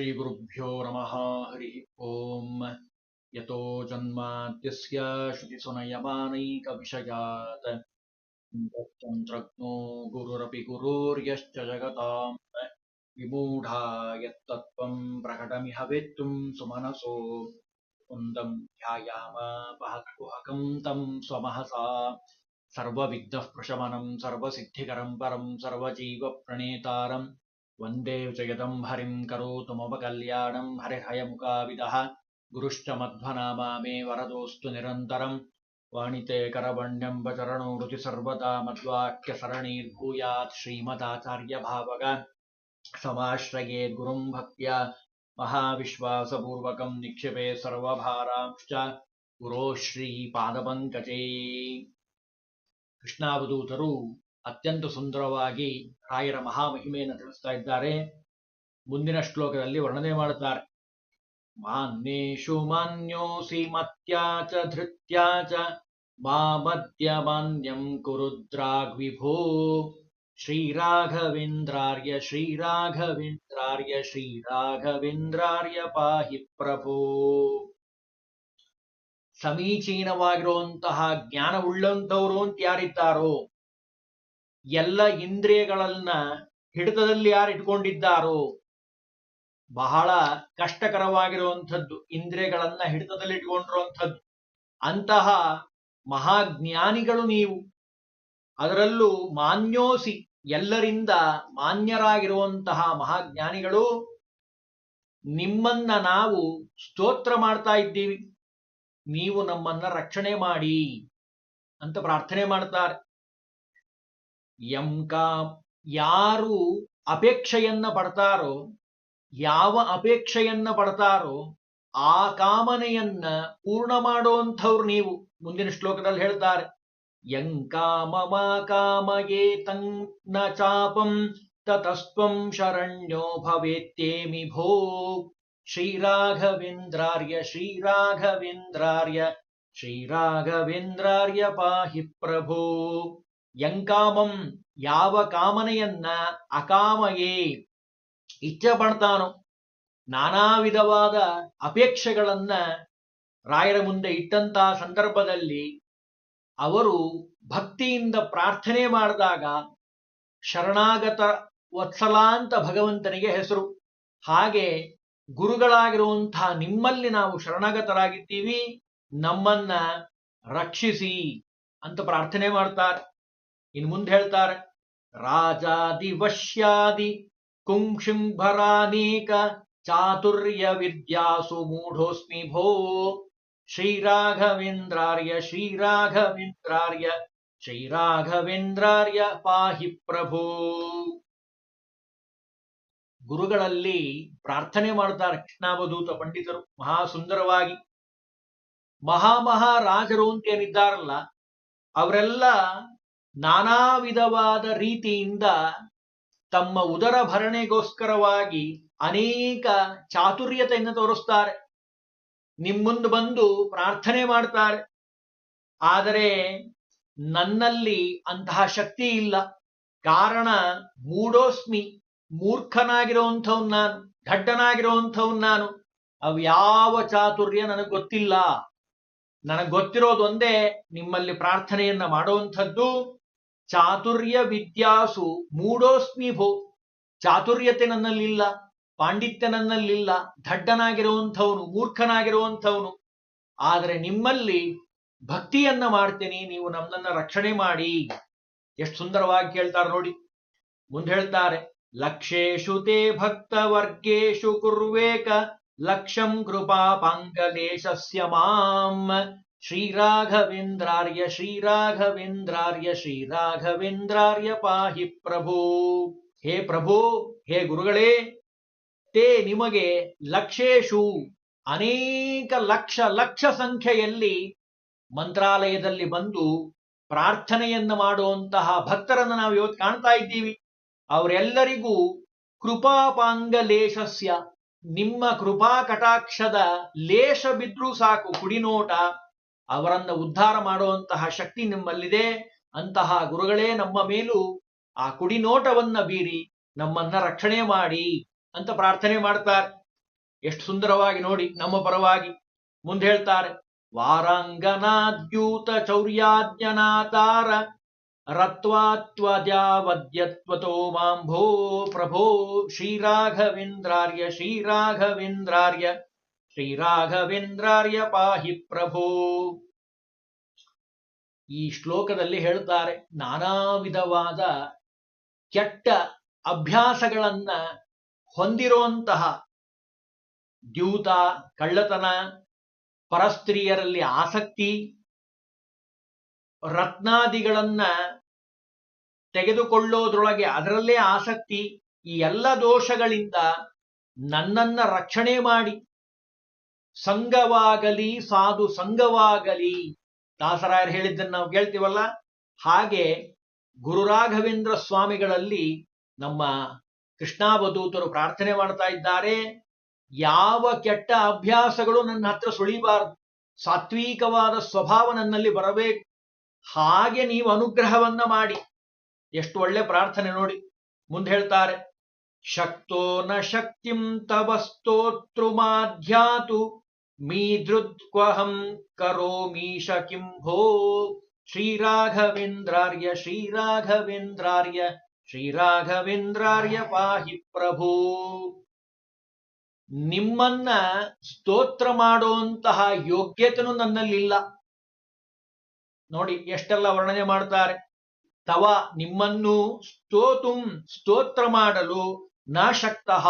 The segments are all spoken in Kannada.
श्रीगुरुभ्यो नमः हरि ओम यतो जन्माद्यस्य श्रुतिसुनयमानैकविषयात् तन्त्रज्ञो गुरुरपि गुरुर्यश्च जगताम् विमूढा यत्तत्त्वं प्रकटमिह वेत्तुं सुमनसो कुन्दं ध्यायाम महत्कुहकं तं स्वमहसा सर्वविघ्नः प्रशमनं सर्वसिद्धिकरं परं सर्वजीवप्रणेतारं वन्दे जगदं हरिं करोतु मम कल्याणं हरिहयमुखाविदः गुरुश्च मध्वनामा मे वरदोऽस्तु निरन्तरं वाणिते करवण्यं वचरणो हृदि सर्वदा मद्वाक्यसरणीर्भूयात् श्रीमदाचार्यभावग समाश्रयेत् गुरुं भक्त्या महाविश्वासपूर्वकं निक्षिपे सर्वभारांश्च गुरो ಶ್ರೀಪಾದಪಂಕಜೇ. ಕೃಷ್ಣಾವಧೂತರು ಅತ್ಯಂತ ಸುಂದರವಾಗಿ ರಾಯರ ಮಹಾಮಹಿಮೆಯನ್ನು ತಿಳಿಸ್ತಾ ಇದ್ದಾರೆ. ಮುಂದಿನ ಶ್ಲೋಕದಲ್ಲಿ ವರ್ಣನೆ ಮಾಡುತ್ತಾರೆ. ಮಾನ್ಯೇಷು ಮಾನ್ಯೋಸಿ ಮತ್ಯಾಚ ಧೃತ್ಯಾಚ ಮಾಮದ್ಯ ಮಾನ್ಯಂ ಕುರುದ್ರಾಗ್ವಿಭೋ ಶ್ರೀರಾಘವೇಂದ್ರಾರ್ಯ ಶ್ರೀರಾಘವೇಂದ್ರಾರ್ಯ ಶ್ರೀರಾಘವೇಂದ್ರಾರ್ಯ ಪಾಹಿ ಪ್ರಭೋ. ಸಮೀಚೀನವಾಗಿರುವಂತಹ ಜ್ಞಾನವುಳ್ಳಂಥವರು ಅಂತ ಯಾರಿದ್ದಾರೋ, ಎಲ್ಲ ಇಂದ್ರಿಯಗಳನ್ನ ಹಿಡಿತದಲ್ಲಿ ಯಾರು ಇಟ್ಕೊಂಡಿದ್ದಾರೋ, ಬಹಳ ಕಷ್ಟಕರವಾಗಿರುವಂಥದ್ದು ಇಂದ್ರಿಯಗಳನ್ನ ಹಿಡಿತದಲ್ಲಿ ಇಟ್ಕೊಂಡಿರುವಂಥದ್ದು, ಅಂತಹ ಮಹಾಜ್ಞಾನಿಗಳು ನೀವು. ಅದರಲ್ಲೂ ಮಾನ್ಯೋಸಿ, ಎಲ್ಲರಿಂದ ಮಾನ್ಯರಾಗಿರುವಂತಹ ಮಹಾಜ್ಞಾನಿಗಳು, ನಿಮ್ಮನ್ನ ನಾವು ಸ್ತೋತ್ರ ಮಾಡ್ತಾ ಇದ್ದೀವಿ, ನೀವು ನಮ್ಮನ್ನ ರಕ್ಷಣೆ ಮಾಡಿ ಅಂತ ಪ್ರಾರ್ಥನೆ ಮಾಡ್ತಾರೆ. ಯಾರು ಅಪೇಕ್ಷೆಯನ್ನ ಪಡ್ತಾರೋ, ಯಾವ ಅಪೇಕ್ಷೆಯನ್ನ ಪಡ್ತಾರೋ ಆ ಕಾಮನೆಯನ್ನ ಪೂರ್ಣ ಮಾಡುವಂಥವ್ರು ನೀವು. ಮುಂದಿನ ಶ್ಲೋಕದಲ್ಲಿ ಹೇಳ್ತಾರೆ, ಯಂಕಾಮಮ ಕಾಮಯೇ ತನ್ನ ಚಾಪಂ ತತಸ್ತ್ವಂ ಶರಣ್ಯೋ ಭವೇತ್ತೇಮಿ ಭೋ ಶ್ರೀರಾಘವೇಂದ್ರಾರ್ಯ ಶ್ರೀರಾಘವೇಂದ್ರಾರ್ಯ ಶ್ರೀರಾಘವೇಂದ್ರಾರ್ಯ ಪಾಹಿ ಪ್ರಭೋ. ಯಂಕಾಮಂ, ಯಾವ ಕಾಮನೆಯನ್ನ ಅಕಾಮಯೇ ಇಚ್ಛೆ ಪಡ್ತಾನೋ, ನಾನಾ ವಿಧವಾದ ಅಪೇಕ್ಷೆಗಳನ್ನ ರಾಯರ ಮುಂದೆ ಇಟ್ಟಂತಹ ಸಂದರ್ಭದಲ್ಲಿ ಅವರು ಭಕ್ತಿಯಿಂದ ಪ್ರಾರ್ಥನೆ ಮಾಡಿದಾಗ ಶರಣಾಗತ ವತ್ಸಲ ಅಂತ ಭಗವಂತನಿಗೆ ಹೆಸರು. ಹಾಗೆ ಗುರುಗಳಾಗಿರುವಂತಹ ನಿಮ್ಮಲ್ಲಿ ನಾವು ಶರಣಾಗತರಾಗಿದ್ದೀವಿ, ನಮ್ಮನ್ನ ರಕ್ಷಿಸಿ ಅಂತ ಪ್ರಾರ್ಥನೆ ಮಾಡ್ತಾರೆ. ಇನ್ನು ಮುಂದೆ ಹೇಳ್ತಾರೆ, ರಾಜಾದಿ ವಶ್ಯಾದಿ ಕುಂಶುಂಭರಾನೇಕ ಚಾತುರ್ಯ ವಿದ್ಯಾಸು ಮೂಢೋಸ್ಮಿ ಭೋ ಶ್ರೀರಾಘವೇಂದ್ರಾರ್ಯ ಶ್ರೀರಾಘವೇಂದ್ರಾರ್ಯ ಶ್ರೀರಾಘವೇಂದ್ರಾರ್ಯ ಪಾಹಿ ಪ್ರಭೋ. ಗುರುಗಳಲ್ಲಿ ಪ್ರಾರ್ಥನೆ ಮಾಡ್ತಾರೆ ಕೃಷ್ಣಾವಧೂತ ಪಂಡಿತರು ಮಹಾ ಸುಂದರವಾಗಿ. ಮಹಾರಾಜರು ಅಂತ ಏನಿದ್ದಾರಲ್ಲ, ಅವರೆಲ್ಲ ನಾನಾ ವಿಧವಾದ ರೀತಿಯಿಂದ ತಮ್ಮ ಉದರ ಭರಣೆಗೋಸ್ಕರವಾಗಿ ಅನೇಕ ಚಾತುರ್ಯತೆಯನ್ನು ತೋರಿಸ್ತಾರೆ, ನಿಮ್ಮುಂದು ಬಂದು ಪ್ರಾರ್ಥನೆ ಮಾಡ್ತಾರೆ. ಆದರೆ ನನ್ನಲ್ಲಿ ಅಂತಹ ಶಕ್ತಿ ಇಲ್ಲ. ಕಾರಣ ಮೂಢೋಸ್ಮಿ, ಮೂರ್ಖನಾಗಿರುವಂಥವ್ನು ನಾನು, ಢಡ್ಡನಾಗಿರುವಂಥವ್ನು ನಾನು. ಅವ್ಯಾವ ಚಾತುರ್ಯ ನನಗೆ ಗೊತ್ತಿಲ್ಲ. ನನಗೆ ಗೊತ್ತಿರೋದೊಂದೇ ನಿಮ್ಮಲ್ಲಿ ಪ್ರಾರ್ಥನೆಯನ್ನ ಮಾಡುವಂಥದ್ದು. ಚಾತುರ್ಯ ವಿದ್ಯಾಸು ಮೂಢೋಸ್ಮಿ ಭೋ. ಚಾತುರ್ಯತೆ ನನ್ನಲ್ಲಿಲ್ಲ, ಪಾಂಡಿತ್ಯ ನನ್ನಲ್ಲಿಲ್ಲ, ಢಡ್ಡನಾಗಿರುವಂಥವನು, ಮೂರ್ಖನಾಗಿರುವಂಥವನು. ಆದರೆ ನಿಮ್ಮಲ್ಲಿ ಭಕ್ತಿಯನ್ನ ಮಾಡ್ತೇನೆ, ನೀವು ನಮ್ಮನ್ನ ರಕ್ಷಣೆ ಮಾಡಿ. ಎಷ್ಟು ಸುಂದರವಾಗಿ ಕೇಳ್ತಾರೆ ನೋಡಿ. ಮುಂದೆ ಹೇಳ್ತಾರೆ, ಲಕ್ಷೇಶು ತೇ ಭಕ್ತ ವರ್ಗೇಶು ಕುರ್ವೇಕ ಲಕ್ಷಂ ಕೃಪಾ ಪಾಂಗಲೇಶಸ್ಯ ಮಾಂ ಶ್ರೀರಾಘವೇಂದ್ರಾರ್ಯ ಶ್ರೀರಾಘವೇಂದ್ರಾರ್ಯ ಶ್ರೀರಾಘವೇಂದ್ರಾರ್ಯ ಪಾಹಿ ಪ್ರಭೋ. ಹೇ ಪ್ರಭೋ, ಹೇ ಗುರುಗಳೇ, ತೇ ನಿಮಗೆ ಲಕ್ಷೇಶು, ಅನೇಕ ಲಕ್ಷ ಸಂಖ್ಯೆಯಲ್ಲಿ ಮಂತ್ರಾಲಯದಲ್ಲಿ ಬಂದು ಪ್ರಾರ್ಥನೆಯನ್ನು ಮಾಡುವಂತಹ ಭಕ್ತರನ್ನು ನಾವು ಇವತ್ತು ಕಾಣ್ತಾ ಇದ್ದೀವಿ. ಅವರೆಲ್ಲರಿಗೂ ಕೃಪಾಪಾಂಗ ಲೇಷಸ್ಯ, ನಿಮ್ಮ ಕೃಪಾ ಕಟಾಕ್ಷದ ಲೇಷ ಬಿದ್ರೂ ಸಾಕು, ಕುಡಿನೋಟ, ಅವರನ್ನ ಉದ್ಧಾರ ಮಾಡುವಂತಹ ಶಕ್ತಿ ನಿಮ್ಮಲ್ಲಿದೆ. ಅಂತಹ ಗುರುಗಳೇ ನಮ್ಮ ಮೇಲೂ ಆ ಕುಡಿನೋಟವನ್ನ ಬೀರಿ ನಮ್ಮನ್ನ ರಕ್ಷಣೆ ಮಾಡಿ ಅಂತ ಪ್ರಾರ್ಥನೆ ಮಾಡ್ತಾರೆ. ಎಷ್ಟು ಸುಂದರವಾಗಿ ನೋಡಿ ನಮ್ಮ ಪರವಾಗಿ ಮುಂದೆ ಹೇಳ್ತಾರೆ. ವಾರಾಂಗನಾದ್ಯೂತ ಚೌರ್ಯಾಜ್ಞನಾತಾರ ರತ್ವಾತ್ವದ್ಯಾವದ್ಯತ್ವತೋ ಮಾಂಭೋ ಪ್ರಭೋ ಶ್ರೀರಾಘವೇಂದ್ರಾರ್ಯ ಶ್ರೀರಾಘವೇಂದ್ರಾರ್ಯ ಶ್ರೀರಾಘವೇಂದ್ರಾರ್ಯ ಪಾಹಿ ಪ್ರಭೋ. ಈ ಶ್ಲೋಕದಲ್ಲಿ ಹೇಳ್ತಾರೆ, ನಾನಾ ವಿಧವಾದ ಕೆಟ್ಟ ಅಭ್ಯಾಸಗಳನ್ನ ಹೊಂದಿರುವಂತಹ ದ್ಯೂತ, ಕಳ್ಳತನ, ಪರಸ್ತ್ರೀಯರಲ್ಲಿ ಆಸಕ್ತಿ, ರತ್ನಾದಿಗಳನ್ನ ತೆಗೆದುಕೊಳ್ಳೋದ್ರೊಳಗೆ ಅದರಲ್ಲೇ ಆಸಕ್ತಿ, ಈ ಎಲ್ಲ ದೋಷಗಳಿಂದ ನನ್ನನ್ನ ರಕ್ಷಣೆ ಮಾಡಿ, ಸಂಘವಾಗಲಿ ಸಾಧು ಸಂಘವಾಗಲಿ, ದಾಸರಾಯರು ಹೇಳಿದ್ದನ್ನು ನಾವು ಕೇಳ್ತೀವಲ್ಲ, ಹಾಗೆ ಗುರುರಾಘವೇಂದ್ರ ಸ್ವಾಮಿಗಳಲ್ಲಿ ನಮ್ಮ ಕೃಷ್ಣಾವಧೂತರು ಪ್ರಾರ್ಥನೆ ಮಾಡ್ತಾ ಇದ್ದಾರೆ. ಯಾವ ಕೆಟ್ಟ ಅಭ್ಯಾಸಗಳು ನನ್ನ ಹತ್ರ ಸುಳಿಬಾರದು, ಸಾತ್ವಿಕವಾದ ಸ್ವಭಾವ ನನ್ನಲ್ಲಿ ಬರಬೇಕು, ಹಾಗೆ ನೀವು ಅನುಗ್ರಹವನ್ನ ಮಾಡಿ. ಎಷ್ಟು ಒಳ್ಳೆ ಪ್ರಾರ್ಥನೆ ನೋಡಿ. ಮುಂದೆ ಹೇಳ್ತಾರೆ, ಶಕ್ತೋ ನ ಶಕ್ತಿಂ ತವ ಸ್ತೋತೃಮಾಧ್ಯಾತು ಮೀದೃದ್ಕ್ವಹಂ ಕರೋಮೀಶ ಕಿಂ ಭೋ ಶ್ರೀರಾಘವೇಂದ್ರಾರ್ಯ ಶ್ರೀರಾಘವೇಂದ್ರಾರ್ಯ ಶ್ರೀರಾಘವೇಂದ್ರಾರ್ಯ ಪಾಹಿ ಪ್ರಭೋ. ನಿಮ್ಮನ್ನ ಸ್ತೋತ್ರ ಮಾಡುವಂತಹ ಯೋಗ್ಯತೆನೂ ನನ್ನಲ್ಲಿಲ್ಲ. ನೋಡಿ ಎಷ್ಟೆಲ್ಲ ವರ್ಣನೆ ಮಾಡ್ತಾರೆ. ತವ ನಿಮ್ಮನ್ನು ಸ್ತೋತ್ರ ಮಾಡಲು ನ ಶಕ್ತಃ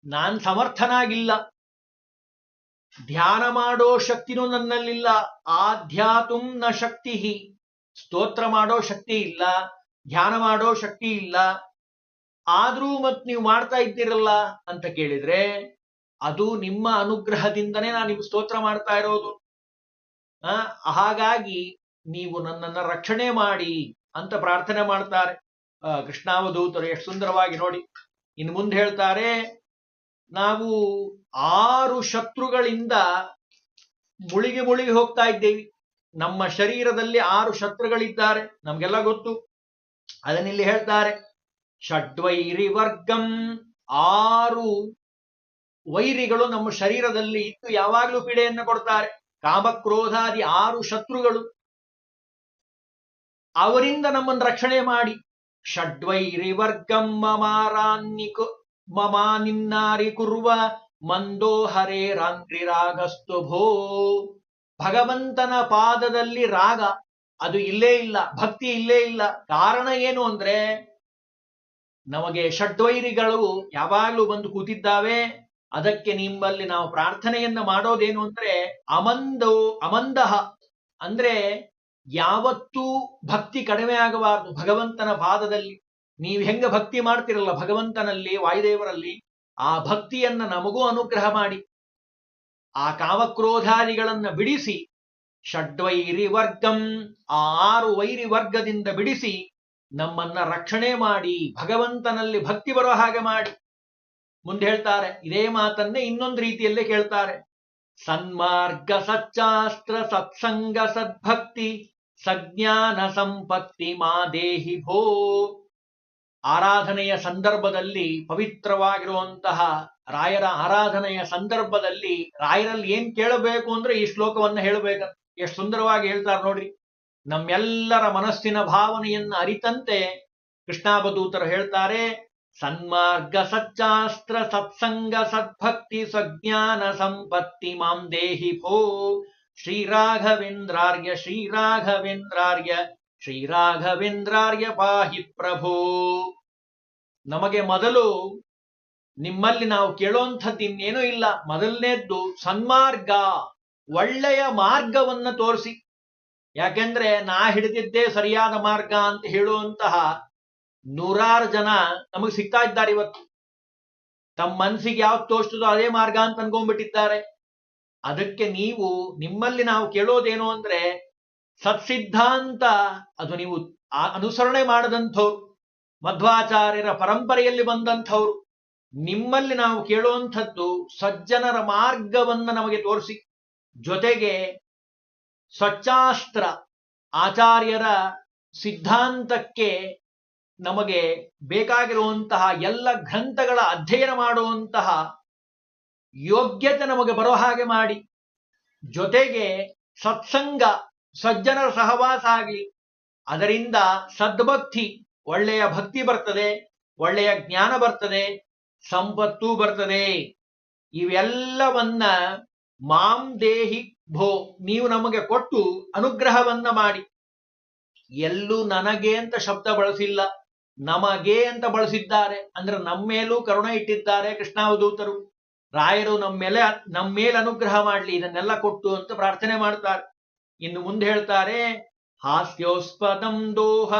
ನಾನ್ ಸಮರ್ಥನಾಗಿಲ್ಲ. ಧ್ಯಾನ ಮಾಡೋ ಶಕ್ತಿನೂ ನನ್ನಲ್ಲಿಲ್ಲ. ಆಧ್ಯಾತುಂ ನ ಶಕ್ತಿ, ಸ್ತೋತ್ರ ಮಾಡೋ ಶಕ್ತಿ ಇಲ್ಲ, ಧ್ಯಾನ ಮಾಡೋ ಶಕ್ತಿ ಇಲ್ಲ. ಆದ್ರೂ ಮತ್ ನೀವು ಮಾಡ್ತಾ ಇದ್ದೀರಲ್ಲ ಅಂತ ಕೇಳಿದ್ರೆ, ಅದು ನಿಮ್ಮ ಅನುಗ್ರಹದಿಂದನೇ ನಾನು ನಿಮ್ಗೆ ಸ್ತೋತ್ರ ಮಾಡ್ತಾ ಇರೋದು. ಹಾಗಾಗಿ ನೀವು ನನ್ನನ್ನ ರಕ್ಷಣೆ ಮಾಡಿ ಅಂತ ಪ್ರಾರ್ಥನೆ ಮಾಡ್ತಾರೆ ಕೃಷ್ಣಾವಧೂತರು. ಎಷ್ಟು ಸುಂದರವಾಗಿ ನೋಡಿ. ಇನ್ನು ಮುಂದೆ ಹೇಳ್ತಾರೆ, ನಾವು 6 ಶತ್ರುಗಳಿಂದ ಮುಳುಗಿ ಹೋಗ್ತಾ ಇದ್ದೇವೆ. ನಮ್ಮ ಶರೀರದಲ್ಲಿ 6 ಶತ್ರುಗಳಿದ್ದಾರೆ, ನಮ್ಗೆಲ್ಲ ಗೊತ್ತು. ಅದನ್ನಿಲ್ಲಿ ಹೇಳ್ತಾರೆ, ಷಡ್ವೈರಿ ವರ್ಗಂ, 6 ವೈರಿಗಳು ನಮ್ಮ ಶರೀರದಲ್ಲಿ ಇದ್ದು ಯಾವಾಗಲೂ ಪೀಡೆಯನ್ನು ಕೊಡ್ತಾರೆ. ಕಾಮಕ್ರೋಧಾದಿ 6 ಶತ್ರುಗಳು, ಅವರಿಂದ ನಮ್ಮನ್ನು ರಕ್ಷಣೆ ಮಾಡಿ. ಷಡ್ವೈರಿ ವರ್ಗಂ ಮಮಾನಿನ್ನಾರಿ ಕುರ್ವ ಮಂದೋ ಹರೇ ರಾಂಗ್ರಿ ರಾಗಸ್ತು ಭೋ. ಭಗವಂತನ ಪಾದದಲ್ಲಿ ರಾಗ ಅದು ಇಲ್ಲೇ ಇಲ್ಲ, ಭಕ್ತಿ ಇಲ್ಲೇ ಇಲ್ಲ. ಕಾರಣ ಏನು ಅಂದ್ರೆ, ನಮಗೆ ಷಡ್ವೈರಿಗಳು ಯಾವಾಗಲೂ ಬಂದು ಕೂತಿದ್ದಾವೆ. ಅದಕ್ಕೆ ನಿಮ್ಮಲ್ಲಿ ನಾವು ಪ್ರಾರ್ಥನೆಯನ್ನ ಮಾಡೋದೇನು ಅಂದ್ರೆ, ಅಮಂದಹ ಅಂದ್ರೆ ಯಾವತ್ತೂ ಭಕ್ತಿ ಕಡಿಮೆ ಆಗಬಾರದು ಭಗವಂತನ ಪಾದದಲ್ಲಿ. ನೀವು ಹೆಂಗ ಭಕ್ತಿ ಮಾಡ್ತಿರಲ್ಲ ಭಗವಂತನಲ್ಲಿ, ವಾಯುದೇವರಲ್ಲಿ, ಆ ಭಕ್ತಿಯನ್ನ ನಮಗೂ ಅನುಗ್ರಹ ಮಾಡಿ. ಆ ಕಾಮಕ್ರೋಧಾದಿಗಳನ್ನ ಬಿಡಿಸಿ, ಷಡ್ವೈರಿ ವರ್ಗಂ, ಆ 6 ವೈರಿ ವರ್ಗದಿಂದ ಬಿಡಿಸಿ ನಮ್ಮನ್ನ ರಕ್ಷಣೆ ಮಾಡಿ, ಭಗವಂತನಲ್ಲಿ ಭಕ್ತಿ ಬರೋ ಹಾಗೆ ಮಾಡಿ. ಮುಂದೆ ಹೇಳ್ತಾರೆ, ಇದೇ ಮಾತನ್ನೇ ಇನ್ನೊಂದು ರೀತಿಯಲ್ಲೇ ಕೇಳ್ತಾರೆ. ಸನ್ಮಾರ್ಗ ಸಚ್ಚಾಸ್ತ್ರ ಸತ್ಸಂಗ ಸದ್ಭಕ್ತಿ ಸಜ್ಞಾನ ಸಂಪತ್ತಿ ಮಾ ದೇಹಿ ಭೋ. ಆರಾಧನೆಯ ಸಂದರ್ಭದಲ್ಲಿ, ಪವಿತ್ರವಾಗಿರುವಂತಹ ರಾಯರ ಆರಾಧನೆಯ ಸಂದರ್ಭದಲ್ಲಿ ರಾಯರಲ್ಲಿ ಏನ್ ಕೇಳಬೇಕು ಅಂದ್ರೆ ಈ ಶ್ಲೋಕವನ್ನ ಹೇಳಬೇಕಂತ. ಎಷ್ಟು ಸುಂದರವಾಗಿ ಹೇಳ್ತಾರೆ ನೋಡ್ರಿ. ನಮ್ಮೆಲ್ಲರ ಮನಸ್ಸಿನ ಭಾವನೆಯನ್ನ ಅರಿತಂತೆ ಕೃಷ್ಣಾವಧೂತರು ಹೇಳ್ತಾರೆ, ಸನ್ಮಾರ್ಗ ಸಚ್ಚಾಸ್ತ್ರ ಸತ್ಸಂಗ ಸದ್ಭಕ್ತಿ ಸಜ್ಞಾನ ಸಂಪತ್ತಿ ಮಾಂ ದೇಹಿ ಭೋ ಶ್ರೀರಾಘವೇಂದ್ರಾರ್ಯ ಶ್ರೀರಾಘವೇಂದ್ರಾರ್ಯ ಶ್ರೀರಾಘವೇಂದ್ರಾರ್ಯ ಪಾಹಿ ಪ್ರಭೋ. ನಮಗೆ ಮೊದಲು ನಿಮ್ಮಲ್ಲಿ ನಾವು ಕೇಳೋಂಥದ್ದು ಇನ್ನೇನೂ ಇಲ್ಲ. ಮೊದಲನೇದ್ದು ಸನ್ಮಾರ್ಗ, ಒಳ್ಳೆಯ ಮಾರ್ಗವನ್ನ ತೋರಿಸಿ. ಯಾಕೆಂದ್ರೆ ನಾ ಹಿಡಿದಿದ್ದೇ ಸರಿಯಾದ ಮಾರ್ಗ ಅಂತ ಹೇಳುವಂತಹ 100 ಜನ ನಮಗೆ ಸಿಗ್ತಾ ಇದ್ದಾರೆ ಇವತ್ತು. ತಮ್ಮ ಮನಸ್ಸಿಗೆ ಯಾವ್ದು ತೋರಿಸ್ತದೋ ಅದೇ ಮಾರ್ಗ ಅಂತ ಅನ್ಕೊಂಡ್ಬಿಟ್ಟಿದ್ದಾರೆ. ಅದಕ್ಕೆ ನಿಮ್ಮಲ್ಲಿ ನಾವು ಕೇಳೋದೇನು ಅಂದ್ರೆ, ಸತ್ಸಿದ್ಧಾಂತ ಅದು ನೀವು ಅನುಸರಣೆ ಮಾಡದಂಥವ್ರು, ಮಧ್ವಾಚಾರ್ಯರ ಪರಂಪರೆಯಲ್ಲಿ ಬಂದಂಥವ್ರು. ನಿಮ್ಮಲ್ಲಿ ನಾವು ಕೇಳುವಂಥದ್ದು ಸಜ್ಜನರ ಮಾರ್ಗವನ್ನ ನಮಗೆ ತೋರಿಸಿ, ಜೊತೆಗೆ ಸ್ವಚ್ಛಾಸ್ತ್ರ ಆಚಾರ್ಯರ ಸಿದ್ಧಾಂತಕ್ಕೆ ನಮಗೆ ಬೇಕಾಗಿರುವಂತಹ ಎಲ್ಲ ಗ್ರಂಥಗಳ ಅಧ್ಯಯನ ಮಾಡುವಂತಹ ಯೋಗ್ಯತೆ ನಮಗೆ ಬರೋ ಹಾಗೆ ಮಾಡಿ, ಜೊತೆಗೆ ಸತ್ಸಂಗ ಸಜ್ಜನರ ಸಹವಾಸ ಆಗಲಿ, ಅದರಿಂದ ಸದ್ಭಕ್ತಿ ಒಳ್ಳೆಯ ಭಕ್ತಿ ಬರ್ತದೆ, ಒಳ್ಳೆಯ ಜ್ಞಾನ ಬರ್ತದೆ, ಸಂಪತ್ತೂ ಬರ್ತದೆ. ಇವೆಲ್ಲವನ್ನ ಮಾಂ ದೇಹಿ ಭೋ, ನೀವು ನಮಗೆ ಕೊಟ್ಟು ಅನುಗ್ರಹವನ್ನ ಮಾಡಿ. ಎಲ್ಲೂ ನನಗೆ ಅಂತ ಶಬ್ದ ಬಳಸಿಲ್ಲ, ನಮಗೆ ಅಂತ ಬಳಸಿದ್ದಾರೆ. ಅಂದ್ರೆ ನಮ್ಮೇಲೂ ಕರುಣೆ ಇಟ್ಟಿದ್ದಾರೆ ಕೃಷ್ಣಾವಧೂತರು. ರಾಯರು ನಮ್ಮ ಮೇಲೆ ಅನುಗ್ರಹ ಮಾಡ್ಲಿ ಇದನ್ನೆಲ್ಲ ಕೊಟ್ಟು ಅಂತ ಪ್ರಾರ್ಥನೆ ಮಾಡ್ತಾರೆ. ಇನ್ನು ಮುಂದೆ ಹೇಳ್ತಾರೆ, ಹಾಸ್ಯೋಸ್ಪದಂ ದೋಹ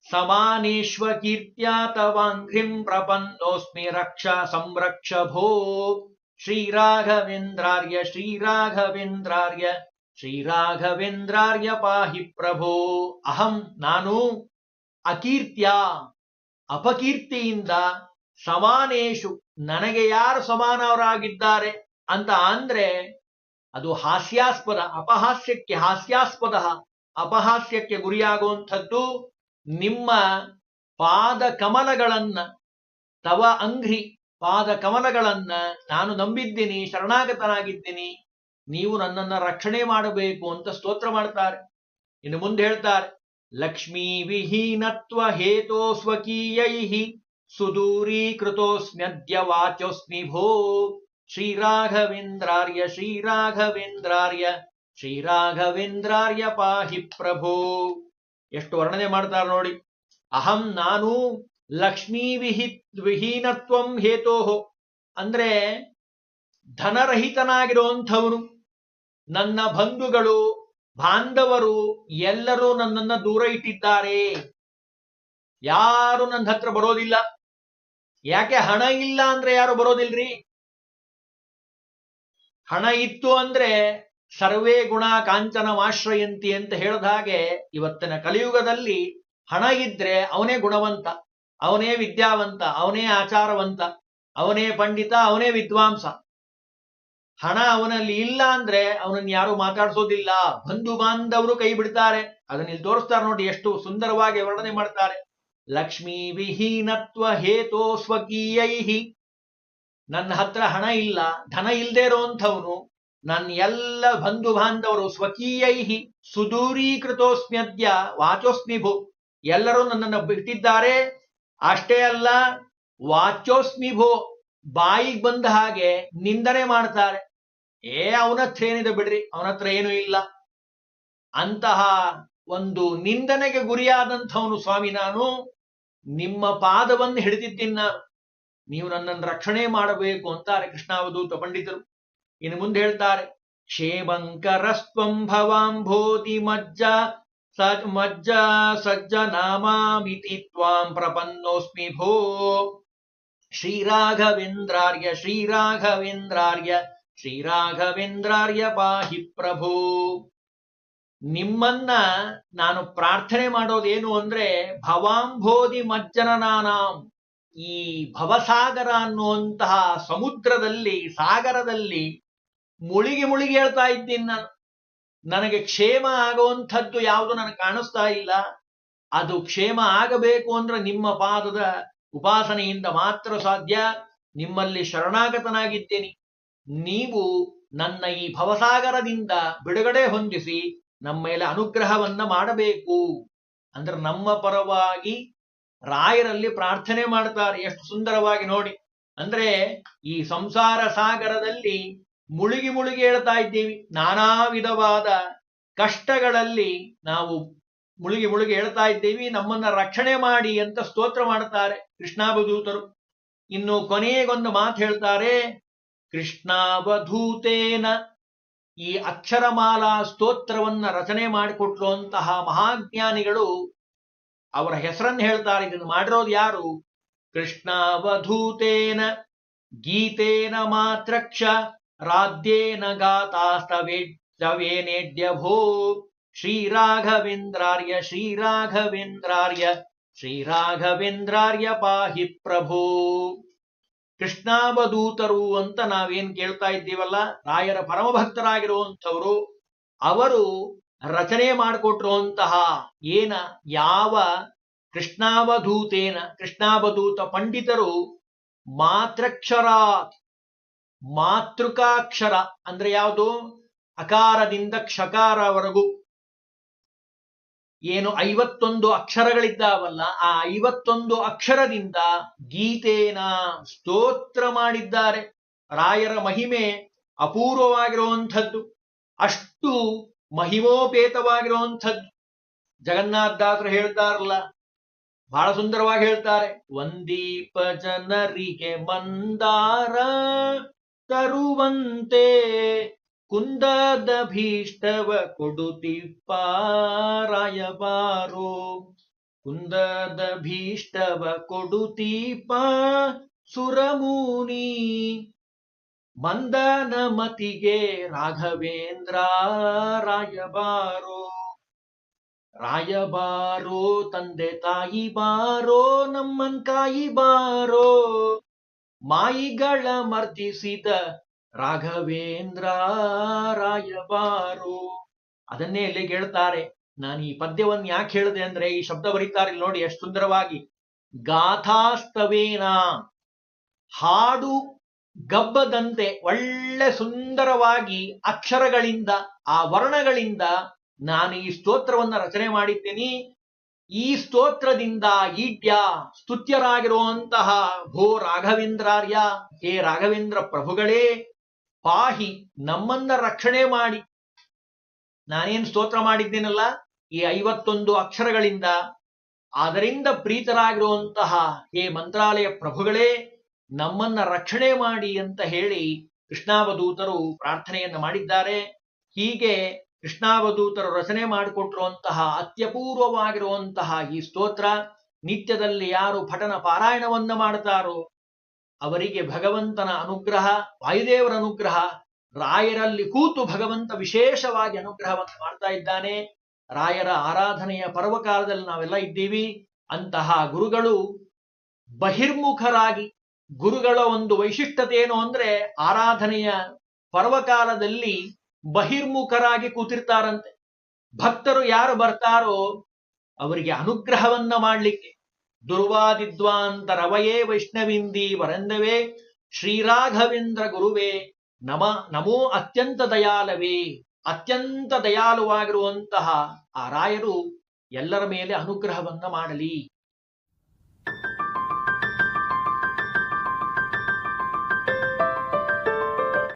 ಸಮಾನೇಶ್ವ ಕೀರ್ತ್ಯಾ ತವಾಂಘ್ರಿಂ ಪ್ರಪನ್ನೋಸ್ಮಿ ರಕ್ಷ ಸಂರಕ್ಷ ಭೋ ಶ್ರೀರಾಘವೇಂದ್ರಾರ್ಯ ಶ್ರೀರಾಘವೇಂದ್ರಾರ್ಯ ಶ್ರೀರಾಘವೇಂದ್ರಾರ್ಯ ಪಾಹಿ ಪ್ರಭೋ. ಅಹಂ ನಾನು ಅಕೀರ್ತ್ಯ ಅಪಕೀರ್ತಿಯಿಂದ ಸಮಾನೇಶು ನನಗೆ ಯಾರು ಸಮಾನವರಾಗಿದ್ದಾರೆ ಅಂತ ಅಂದ್ರೆ ಅದು ಹಾಸ್ಯಾಸ್ಪದ, ಅಪಹಾಸ್ಯಕ್ಕೆ ಹಾಸ್ಯಾಸ್ಪದ, ಅಪಹಾಸ್ಯಕ್ಕೆ ಗುರಿಯಾಗುವಂಥದ್ದು ನಿಮ್ಮ ಪಾದ ಕಮಲಗಳನ್ನ, ತವ ಅಂಘ್ರಿ ಪಾದ ಕಮಲಗಳನ್ನ ನಾನು ನಂಬಿದ್ದೀನಿ, ಶರಣಾಗತನಾಗಿದ್ದೀನಿ, ನೀವು ನನ್ನನ್ನ ರಕ್ಷಣೆ ಮಾಡಬೇಕು ಅಂತ ಸ್ತೋತ್ರ ಮಾಡ್ತಾರೆ. ಇನ್ನು ಮುಂದೆ ಹೇಳ್ತಾರೆ, ಲಕ್ಷ್ಮೀ ವಿಹೀನತ್ವ ಹೇತೋ ಸ್ವಕೀಯೈ ಸುದೂರೀಕೃತೋಸ್ಮ್ಯದ್ಯ ವಾಚೋಸ್ಮಿ ಭೋ ಶ್ರೀರಾಘವೇಂದ್ರಾರ್ಯ ಶ್ರೀರಾಘವೇಂದ್ರಾರ್ಯ ಶ್ರೀರಾಘವೇಂದ್ರಾರ್ಯ ಪಾಹಿ ಪ್ರಭೋ. ಎಷ್ಟು ವರ್ಣನೆ ಮಾಡ್ತಾರೆ ನೋಡಿ. ಅಹಂ ನಾನು ಲಕ್ಷ್ಮೀ ವಿಹೀನತ್ವಂ ಹೇತೋ, ಅಂದ್ರೆ ಧನರಹಿತನಾಗಿರುವಂಥವನು. ನನ್ನ ಬಂಧುಗಳು ಬಾಂಧವರು ಎಲ್ಲರೂ ನನ್ನನ್ನ ದೂರ ಇಟ್ಟಿದ್ದಾರೆ, ಯಾರು ನನ್ನ ಹತ್ರ ಬರೋದಿಲ್ಲ. ಯಾಕೆ? ಹಣ ಇಲ್ಲ ಅಂದ್ರೆ ಯಾರು ಬರೋದಿಲ್ರಿ. ಹಣ ಇತ್ತು ಅಂದ್ರೆ ಸರ್ವೇ ಗುಣ ಕಾಂಚನಮಾಶ್ರಯಂತಿ ಅಂತ ಹೇಳಿದ ಹಾಗೆ, ಇವತ್ತಿನ ಕಲಿಯುಗದಲ್ಲಿ ಹಣ ಇದ್ರೆ ಅವನೇ ಗುಣವಂತ, ಅವನೇ ವಿದ್ಯಾವಂತ, ಅವನೇ ಆಚಾರವಂತ, ಅವನೇ ಪಂಡಿತ, ಅವನೇ ವಿದ್ವಾಂಸ. ಹಣ ಅವನಲ್ಲಿ ಇಲ್ಲ ಅಂದ್ರೆ ಅವನನ್ನು ಯಾರು ಮಾತಾಡಿಸೋದಿಲ್ಲ, ಬಂಧು ಬಾಂಧವರು ಕೈ ಬಿಡ್ತಾರೆ. ಅದನ್ನ ಇಲ್ಲಿ ತೋರಿಸ್ತಾರೆ ನೋಡಿ, ಎಷ್ಟು ಸುಂದರವಾಗಿ ವರ್ಣನೆ ಮಾಡ್ತಾರೆ. ಲಕ್ಷ್ಮೀ ವಿಹೀನತ್ವ ಹೇತೋ ಸ್ವಕೀಯೈಹಿ, ನನ್ನ ಹತ್ರ ಹಣ ಇಲ್ಲ, ಧನ ಇಲ್ಲದೆ ಇರೋಂಥವನು, ನನ್ನ ಎಲ್ಲ ಬಂಧು ಬಾಂಧವರು ಸ್ವಕೀಯೈಹಿ ಸುದೂರೀಕೃತೋಸ್ಮ್ಯದ್ಯ ವಾಚೋಸ್ಮಿ ಭೋ, ಎಲ್ಲರೂ ನನ್ನನ್ನು ಬಿಟ್ಟಿದ್ದಾರೆ. ಅಷ್ಟೇ ಅಲ್ಲ, ವಾಚೋಸ್ಮಿ ಭೋ, ಬಾಯಿಗೆ ಬಂದ ಹಾಗೆ ನಿಂದನೆ ಮಾಡ್ತಾರೆ. ಅವನ ಹತ್ರ ಏನಿದೆ ಬಿಡ್ರಿ, ಅವನ ಹತ್ರ ಏನೂ ಇಲ್ಲ. ಅಂತಹ ಒಂದು ನಿಂದನೆಗೆ ಗುರಿಯಾದಂಥವನು ಸ್ವಾಮಿ ನಾನು. ನಿಮ್ಮ ಪಾದವನ್ನು ಹಿಡಿದಿದ್ದೀನಿ ನಾನು, ನೀವು ನನ್ನನ್ನು ರಕ್ಷಣೆ ಮಾಡಬೇಕು ಅಂತಾರೆ ಕೃಷ್ಣಾವಧೂತ ಪಂಡಿತರು. ಇನ್ನು ಮುಂದೆ ಹೇಳ್ತಾರೆ, ಕ್ಷೇಮಂಕರಸ್ತ್ವಂ ಭವಾಂಭೋತಿ ಮಜ್ಜ ಸಜ್ಜನಾಮಾಮಿತಿ ತ್ವಾಂ ಪ್ರಪನ್ನೋಸ್ಮಿ ಭೋ ಶ್ರೀರಾಘವೇಂದ್ರಾರ್ಯ ಶ್ರೀರಾಘವೇಂದ್ರಾರ್ಯ ಶ್ರೀರಾಘವೇಂದ್ರಾರ್ಯ ಪಾಹಿ ಪ್ರಭೋ. ನಿಮ್ಮನ್ನ ನಾನು ಪ್ರಾರ್ಥನೆ ಮಾಡೋದೇನು ಅಂದ್ರೆ, ಭವಾಂಭೋಧಿ ಮಜ್ಜನನಾನಾಂ, ಈ ಭವಸಾಗರ ಅನ್ನುವಂತಹ ಸಮುದ್ರದಲ್ಲಿ, ಸಾಗರದಲ್ಲಿ ಮುಳುಗಿ ಮುಳುಗಿ ಹೇಳ್ತಾ ಇದ್ದೀನಿ ನಾನು. ನನಗೆ ಕ್ಷೇಮ ಆಗುವಂಥದ್ದು ಯಾವುದು ನನಗೆ ಕಾಣಿಸ್ತಾ ಇಲ್ಲ. ಅದು ಕ್ಷೇಮ ಆಗಬೇಕು ಅಂದ್ರೆ ನಿಮ್ಮ ಪಾದದ ಉಪಾಸನೆಯಿಂದ ಮಾತ್ರ ಸಾಧ್ಯ. ನಿಮ್ಮಲ್ಲಿ ಶರಣಾಗತನಾಗಿದ್ದೇನೆ, ನೀವು ನನ್ನ ಈ ಭವಸಾಗರದಿಂದ ಬಿಡುಗಡೆ ಹೊಂದಿಸಿ ನಮ್ಮ ಮೇಲೆ ಅನುಗ್ರಹವನ್ನ ಮಾಡಬೇಕು ಅಂದ್ರೆ ನಮ್ಮ ಪರವಾಗಿ ರಾಯರಲ್ಲಿ ಪ್ರಾರ್ಥನೆ ಮಾಡ್ತಾರೆ. ಎಷ್ಟು ಸುಂದರವಾಗಿ ನೋಡಿ. ಅಂದ್ರೆ ಈ ಸಂಸಾರ ಸಾಗರದಲ್ಲಿ ಮುಳುಗಿ ಮುಳುಗಿ ಹೇಳ್ತಾ ಇದ್ದೀವಿ, ನಾನಾ ವಿಧವಾದ ಕಷ್ಟಗಳಲ್ಲಿ ನಾವು ಮುಳುಗಿ ಮುಳುಗಿ ಹೇಳ್ತಾ ಇದ್ದೀವಿ, ನಮ್ಮನ್ನ ರಕ್ಷಣೆ ಮಾಡಿ ಅಂತ ಸ್ತೋತ್ರ ಮಾಡ್ತಾರೆ ಕೃಷ್ಣಾವಧೂತರು. ಇನ್ನು ಕೊನೆಗೊಂದು ಮಾತು ಹೇಳ್ತಾರೆ, ಕೃಷ್ಣಾವಧೂತೇನ, ಈ ಅಕ್ಷರಮಾಲಾ ಸ್ತೋತ್ರವನ್ನ ರಚನೆ ಮಾಡಿಕೊಟ್ರು ಅಂತಹ ಮಹಾಜ್ಞಾನಿಗಳು ಅವರ ಹೆಸರನ್ನು ಹೇಳ್ತಾರೆ. ಇದನ್ನು ಮಾಡಿರೋದು ಯಾರು? ಕೃಷ್ಣಾವಧೂತೇನ ಗೀತೇನ ಮಾತ್ರಕ್ಷ ರಾಧ್ಯೇನ ಗಾತಾಸ್ತವೇನೇಡ್ಯ ಭೋ ಶ್ರೀರಾಘವೇಂದ್ರಾರ್ಯ ಶ್ರೀರಾಘವೇಂದ್ರಾರ್ಯ ಶ್ರೀರಾಘವೇಂದ್ರಾರ್ಯ ಪಾಹಿ ಪ್ರಭೋ. ಕೃಷ್ಣಾವಧೂತರು ಅಂತ ನಾವೇನ್ ಕೇಳ್ತಾ ಇದ್ದೀವಲ್ಲ, ರಾಯರ ಪರಮಭಕ್ತರಾಗಿರುವಂಥವರು, ಅವರು ರಚನೆ ಮಾಡಿಕೊಟ್ಟಿರುವಂತಹ ಯಾವ ಕೃಷ್ಣಾವಧೂತೇನ, ಕೃಷ್ಣಾವಧೂತ ಪಂಡಿತರು ಮಾತ್ರಕ್ಷರಾತ್, ಮಾತೃಕಾಕ್ಷರ ಅಂದ್ರೆ ಯಾವುದು? ಅಕಾರದಿಂದ ಕ್ಷಕಾರವರೆಗೂ ಏನು 51 ಅಕ್ಷರಗಳಿದ್ದಾವಲ್ಲ, ಆ 51 ಅಕ್ಷರದಿಂದ ಗೀತೇನ ಸ್ತೋತ್ರ ಮಾಡಿದ್ದಾರೆ. ರಾಯರ ಮಹಿಮೆ ಅಪೂರ್ವವಾಗಿರುವಂಥದ್ದು, ಅಷ್ಟು ಮಹಿಮೋಪೇತವಾಗಿರುವಂಥದ್ದು. ಜಗನ್ನಾಥದಾಸರು ಹೇಳ್ತಾರಲ್ಲ, ಬಹಳ ಸುಂದರವಾಗಿ ಹೇಳ್ತಾರೆ. ಒಂದೀಪ ಜನರಿಗೆ ಮಂದಾರ ತರುವಂತೆ ಕುಂದದ ಭೀಷ್ಟವ ಕೊಡುತ್ತಿಪ್ಪ ರಾಯಬಾರೋ. ಕುಂದದ ಭೀಷ್ಟವ ಕೊಡುತ್ತೀಪ ಸುರಮೂನಿ, ಮಂದನ ಮತಿಗೆ ರಾಘವೇಂದ್ರ ರಾಯಬಾರೋ. ರಾಯಬಾರೋ ತಂದೆ ತಾಯಿ ಬಾರೋ, ನಮ್ಮನ್ ಕಾಯಿ ಬಾರೋ, ಮಾಯಿಗಳ ಮರ್ದಿಸಿದ ರಾಘವೇಂದ್ರ ರಾಯಬಾರೋ. ಅದನ್ನೇ ಇಲ್ಲಿ ಹೇಳ್ತಾರೆ. ನಾನು ಈ ಪದ್ಯವನ್ನು ಯಾಕೆ ಹೇಳಿದೆ ಅಂದ್ರೆ, ಈ ಶಬ್ದ ಬರೀತಾರೆ ನೋಡಿ ಎಷ್ಟು ಸುಂದರವಾಗಿ. ಗಾಥಾಸ್ತವೇನ, ಹಾಡು ಗಬ್ಬದಂತೆ ಒಳ್ಳೆ ಸುಂದರವಾಗಿ ಅಕ್ಷರಗಳಿಂದ, ಆ ವರ್ಣಗಳಿಂದ ನಾನು ಈ ಸ್ತೋತ್ರವನ್ನ ರಚನೆ ಮಾಡಿದ್ದೇನೆ. ಈ ಸ್ತೋತ್ರದಿಂದ ಈಡ್ಯ ಸ್ತುತ್ಯರಾಗಿರುವಂತಹ ಭೋ ರಾಘವೇಂದ್ರಾರ್ಯ, ಹೇ ರಾಘವೇಂದ್ರ ಪ್ರಭುಗಳೇ, ಪಾಹಿ ನಮ್ಮನ್ನ ರಕ್ಷಣೆ ಮಾಡಿ. ನಾನೇನು ಸ್ತೋತ್ರ ಮಾಡಿದ್ದೇನಲ್ಲ, ಈ 51 ಅಕ್ಷರಗಳಿಂದ, ಅದರಿಂದ ಪ್ರೀತರಾಗಿರುವಂತಹ ಹೇ ಮಂತ್ರಾಲಯ ಪ್ರಭುಗಳೇ, ನಮ್ಮನ್ನ ರಕ್ಷಣೆ ಮಾಡಿ ಅಂತ ಹೇಳಿ ಕೃಷ್ಣಾವಧೂತರು ಪ್ರಾರ್ಥನೆಯನ್ನ ಮಾಡಿದ್ದಾರೆ. ಹೀಗೆ ಕೃಷ್ಣಾವಧೂತರು ರಚನೆ ಮಾಡಿಕೊಟ್ಟಿರುವಂತಹ ಅತ್ಯಪೂರ್ವವಾಗಿರುವಂತಹ ಈ ಸ್ತೋತ್ರ ನಿತ್ಯದಲ್ಲಿ ಯಾರು ಪಠನ ಪಾರಾಯಣವನ್ನ ಮಾಡ್ತಾರೋ ಅವರಿಗೆ ಭಗವಂತನ ಅನುಗ್ರಹ, ವಾಯುದೇವರ ಅನುಗ್ರಹ, ರಾಯರಲ್ಲಿ ಕೂತು ಭಗವಂತ ವಿಶೇಷವಾಗಿ ಅನುಗ್ರಹವನ್ನು ಮಾಡ್ತಾ ಇದ್ದಾನೆ. ರಾಯರ ಆರಾಧನೆಯ ಪರ್ವಕಾಲದಲ್ಲಿ ನಾವೆಲ್ಲ ಇದ್ದೀವಿ. ಅಂತಹ ಗುರುಗಳು ಬಹಿರ್ಮುಖರಾಗಿ, ಗುರುಗಳ ಒಂದು ವೈಶಿಷ್ಟ್ಯತೆ ಏನು ಅಂದ್ರೆ, ಆರಾಧನೆಯ ಪರ್ವಕಾಲದಲ್ಲಿ ಬಹಿರ್ಮುಖರಾಗಿ ಕೂತಿರ್ತಾರಂತೆ. ಭಕ್ತರು ಯಾರು ಬರ್ತಾರೋ ಅವರಿಗೆ ಅನುಗ್ರಹವನ್ನ ಮಾಡ್ಲಿಕ್ಕೆ. ದುರ್ವಾದಿದ್ವಾಂತರವಯೇ ವೈಷ್ಣವಿಂದಿ ವರಂದವೇ ಶ್ರೀರಾಘವೇಂದ್ರ ಗುರುವೇ ನಮೋ ಅತ್ಯಂತ ದಯಾಲವೇ. ಅತ್ಯಂತ ದಯಾಳುವಾಗಿರುವಂತಹ ಆ ರಾಯರು ಎಲ್ಲರ ಮೇಲೆ ಅನುಗ್ರಹವನ್ನ ಮಾಡಲಿ.